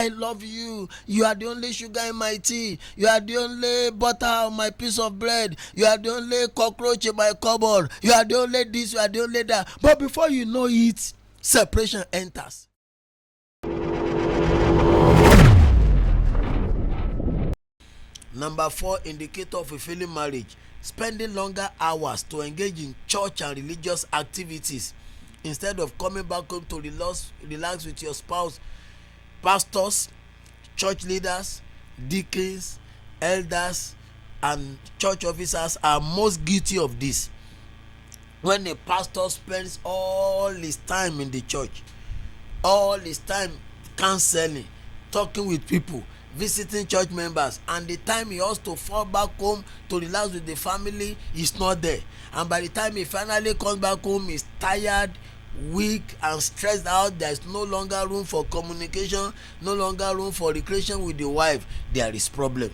love you. You are the only sugar in my tea. You are the only butter on my piece of bread. You are the only cockroach in my cupboard. You are the only this, you are the only that. But before you know it, separation enters. Number 4 indicator of a failing marriage: spending longer hours to engage in church and religious activities instead of coming back home to relax with your spouse. Pastors, church leaders, deacons, elders, and church officers are most guilty of this. When a pastor spends all his time in the church, all his time counseling, talking with people, visiting church members, and the time he has to fall back home to relax with the family is not there, and by the time he finally comes back home, he's tired, weak, and stressed out. There is no longer room for communication, no longer room for recreation with the wife. There is problem.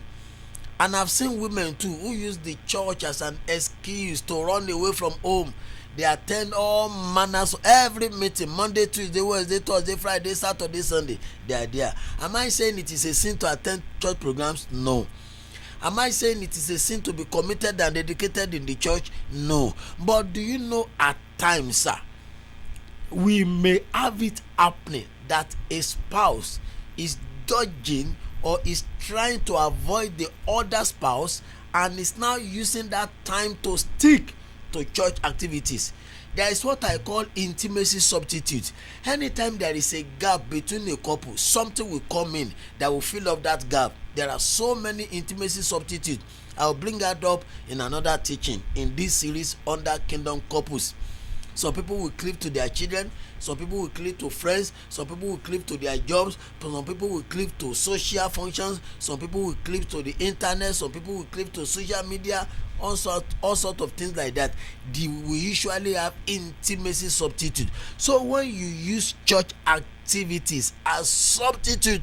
And I've seen women too who use the church as an excuse to run away from home. They attend all manners, every meeting, Monday, Tuesday, Wednesday, Thursday, Friday, Saturday, Sunday. They are there. Am I saying it is a sin to attend church programs? No. Am I saying it is a sin to be committed and dedicated in the church? No. But do you know, at times, sir, we may have it happening that a spouse is dodging or is trying to avoid the other spouse and is now using that time to stick to church activities. There is what I call intimacy substitute. Anytime there is a gap between a couple, something will come in that will fill up that gap. There are so many intimacy substitutes. I will bring that up in another teaching in this series under Kingdom Couples. Some people will cleave to their children, some people will cleave to friends, some people will cleave to their jobs, some people will cleave to social functions, some people will cleave to the internet, some people will cleave to social media, all sort of things like that. We usually have intimacy substitute. So when you use church activities as substitute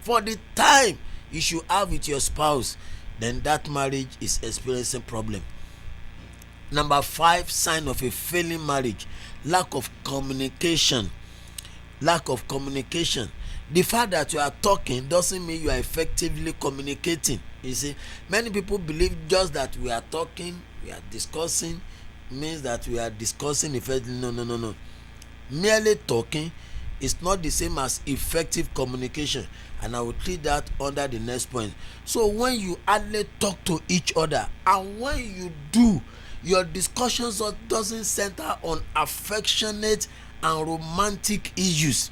for the time you should have with your spouse, then that marriage is experiencing problem. Number 5 sign of a failing marriage: lack of communication. Lack of communication. The fact that you are talking doesn't mean you are effectively communicating. You see, many people believe just that we are talking, we are discussing, means that we are discussing effectively. No. Merely talking is not the same as effective communication, and I will treat that under the next point. So when you hardly talk to each other, and when you do, your discussions doesn't center on affectionate and romantic issues.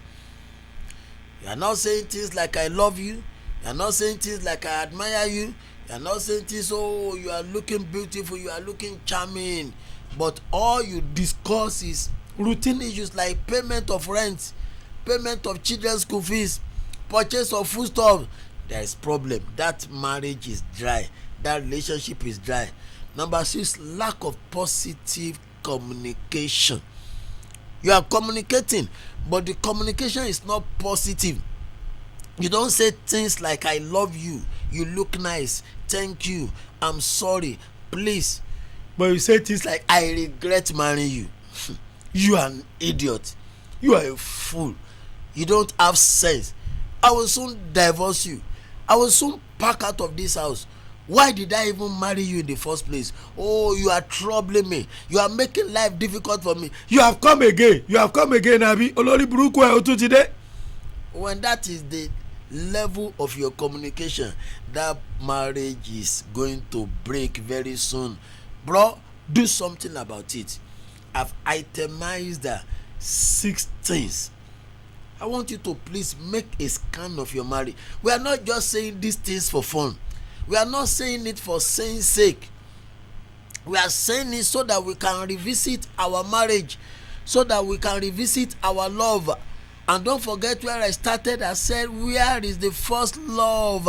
You are not saying things like I love you. You are not saying things like I admire you. You are not saying things, oh, you are looking beautiful, you are looking charming. But all you discuss is routine issues like payment of rent, payment of children's school fees, purchase of foodstuff. There is problem. That marriage is dry. That relationship is dry. Number 6, lack of positive communication. You are communicating, but the communication is not positive. You don't say things like I love you, you look nice, thank you, I'm sorry, please. But you say things like I regret marrying you. You are an idiot. You are a fool. You don't have sense. I will soon divorce you. I will soon pack out of this house. Why did I even marry you in the first place? Oh, you are troubling me. You are making life difficult for me. You have come again. Abi. Olori buruku e otu today. When that is the level of your communication, that marriage is going to break very soon. Bro, do something about it. I've itemized 6 things. I want you to please make a scan of your marriage. We are not just saying these things for fun. We are not saying it for saying sake. We are saying it so that we can revisit our marriage, so that we can revisit our love. And don't forget where I started. I said, where is the first love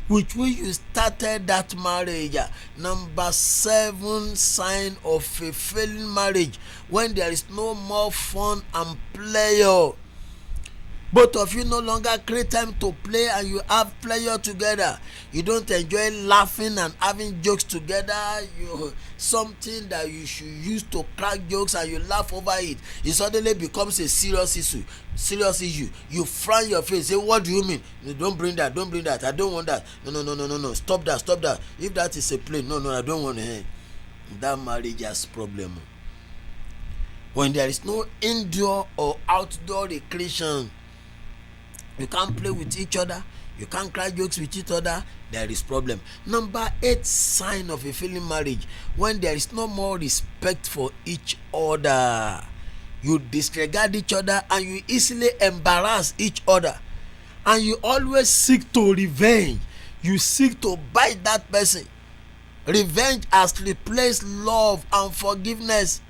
with which you started that marriage? Number 7 sign of a failing marriage: when there is no more fun and pleasure. Both of you no longer create time to play and you have pleasure together. You don't enjoy laughing and having jokes together. Something that you should use to crack jokes and you laugh over it, it suddenly becomes a serious issue. You frown your face, say, what do you mean? No, don't bring that, I don't want that. No, stop that. If that is a plane, no, I don't want to. That marriage has problem. When there is no indoor or outdoor recreation, you can't play with each other, you can't crack jokes with each other, there is problem. Number 8 sign of a failing marriage: when there is no more respect for each other. You disregard each other and you easily embarrass each other, and you always seek to revenge. You seek to bite that person. Revenge has replaced love and forgiveness.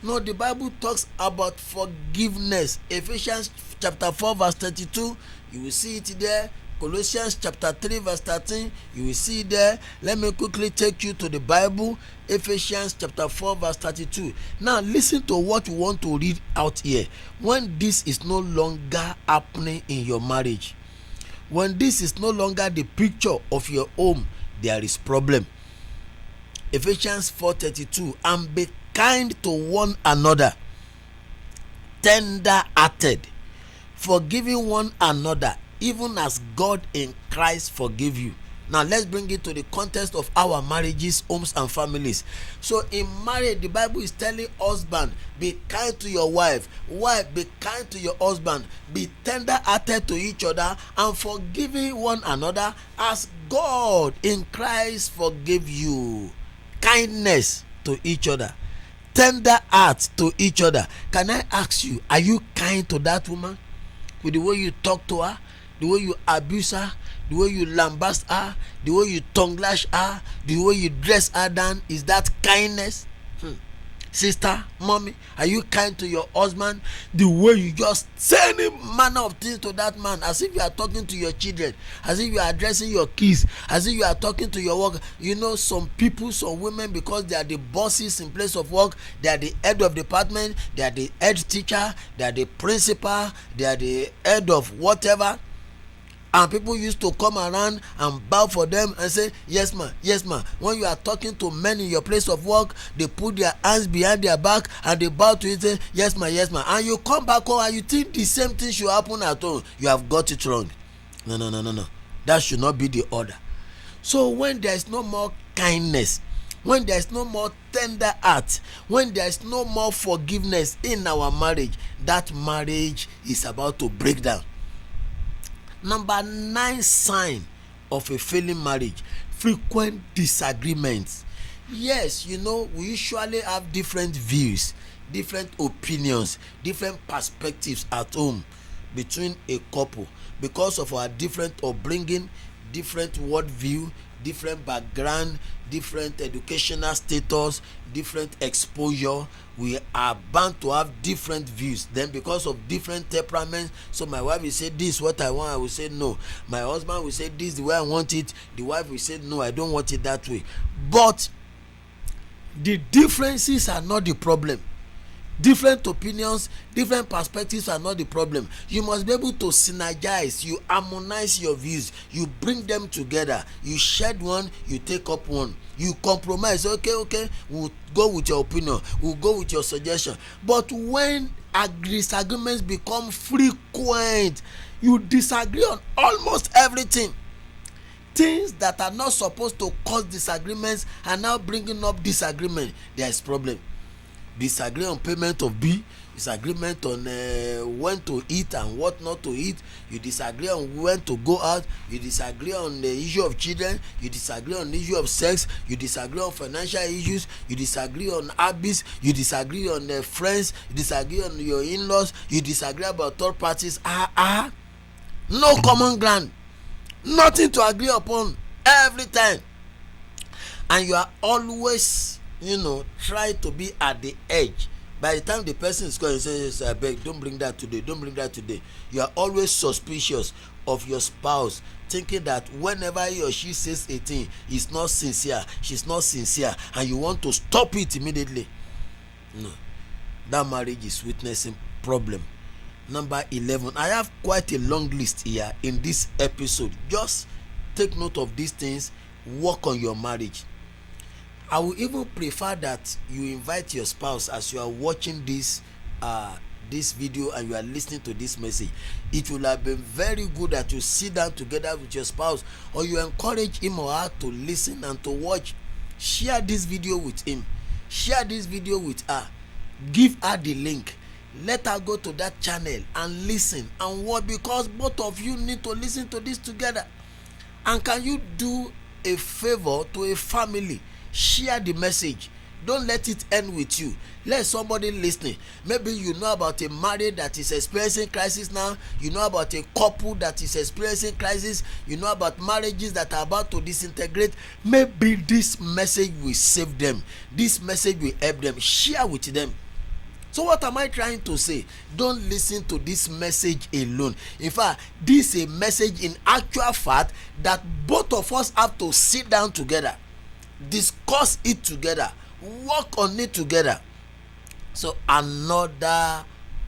No, the Bible talks about forgiveness. Ephesians chapter 4 verse 32, you will see it there. Colossians chapter 3 verse 13, you will see it there. Let me quickly take you to the Bible. Ephesians chapter 4 verse 32. Now listen to what we want to read out here. When this is no longer happening in your marriage, when this is no longer the picture of your home, there is problem. Ephesians 4:32, and be kind to one another, tender-hearted, forgiving one another, even as God in Christ forgive you. Now let's bring it to the context of our marriages, homes and families. So in marriage, the Bible is telling husband, be kind to your wife. Wife, be kind to your husband. Be tender-hearted to each other and forgiving one another as God in Christ forgive you. Kindness to each other, tender heart to each other. Can I ask you, are you kind to that woman? With the way you talk to her, the way you abuse her, the way you lambast her, the way you tongue lash her, the way you dress her down, is that kindness? Sister, mommy, are you kind to your husband? The way you just say any manner of things to that man, as if you are talking to your children, as if you are addressing your kids, as if you are talking to your work. You know, some people, some women, because they are the bosses in place of work, they are the head of department, they are the head teacher, they are the principal, they are the head of whatever, and people used to come around and bow for them and say, yes ma. When you are talking to men in your place of work, they put their hands behind their back and they bow to you and say, yes ma, and you come back home and you think the same thing should happen at home. You have got it wrong. No, that should not be the order. So when there is no more kindness, when there is no more tender heart, when there is no more forgiveness in our marriage, that marriage is about to break down. Number 9 sign of a failing marriage: frequent disagreements. Yes, we usually have different views, different opinions, different perspectives at home between a couple because of our different upbringing, different worldview, different background, different educational status, different exposure. We are bound to have different views. Then because of different temperaments, so my wife will say this is what I want, I will say no. My husband will say this is the way I want it, the wife will say no, I don't want it that way. But the differences are not the problem. Different opinions, different perspectives are not the problem. You must be able to synergize, you harmonize your views, you bring them together, you shed one, you take up one, you compromise. Okay, we'll go with your opinion, we'll go with your suggestion. But when disagreements become frequent, you disagree on almost everything. Things that are not supposed to cause disagreements are now bringing up disagreement. There is problem. Disagree on payment of bill, disagreement on when to eat and what not to eat, you disagree on when to go out, you disagree on the issue of children, you disagree on the issue of sex, you disagree on financial issues, you disagree on habits, you disagree on friends, you disagree on your in-laws, you disagree about third parties. No common ground, nothing to agree upon every time, and you are always try to be at the edge. By the time the person is going, says, I beg, don't bring that today. You are always suspicious of your spouse, thinking that whenever he or she says a thing, she's not sincere, and you want to stop it immediately. No, that marriage is witnessing problem. Number 11. I have quite a long list here in this episode. Just take note of these things. Work on your marriage. I will even prefer that you invite your spouse as you are watching this video and you are listening to this message. It will have been very good that you sit down together with your spouse, or you encourage him or her to listen and to watch. Share this video with him. Share this video with her. Give her the link. Let her go to that channel and listen and watch, because both of you need to listen to this together. And can you do a favor to a family? Share the message. Don't let it end with you. Let somebody listening. Maybe you know about a marriage that is experiencing crisis now. You know about a couple that is experiencing crisis. You know about marriages that are about to disintegrate. Maybe this message will save them. This message will help them. Share with them. So what am I trying to say? Don't listen to this message alone. In fact, this is a message in actual fact that both of us have to sit down together, discuss it together, work on it together. So another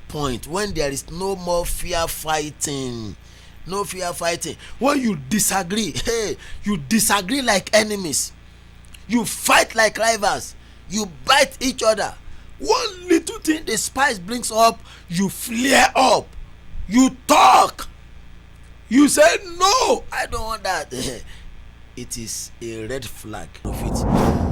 point, when there is no more fear fighting, no fear fighting. When you disagree, you disagree like enemies. You fight like rivals. You bite each other. One little thing the spice brings up, you flare up. You talk. You say, no, I don't want that. It is a red flag of it.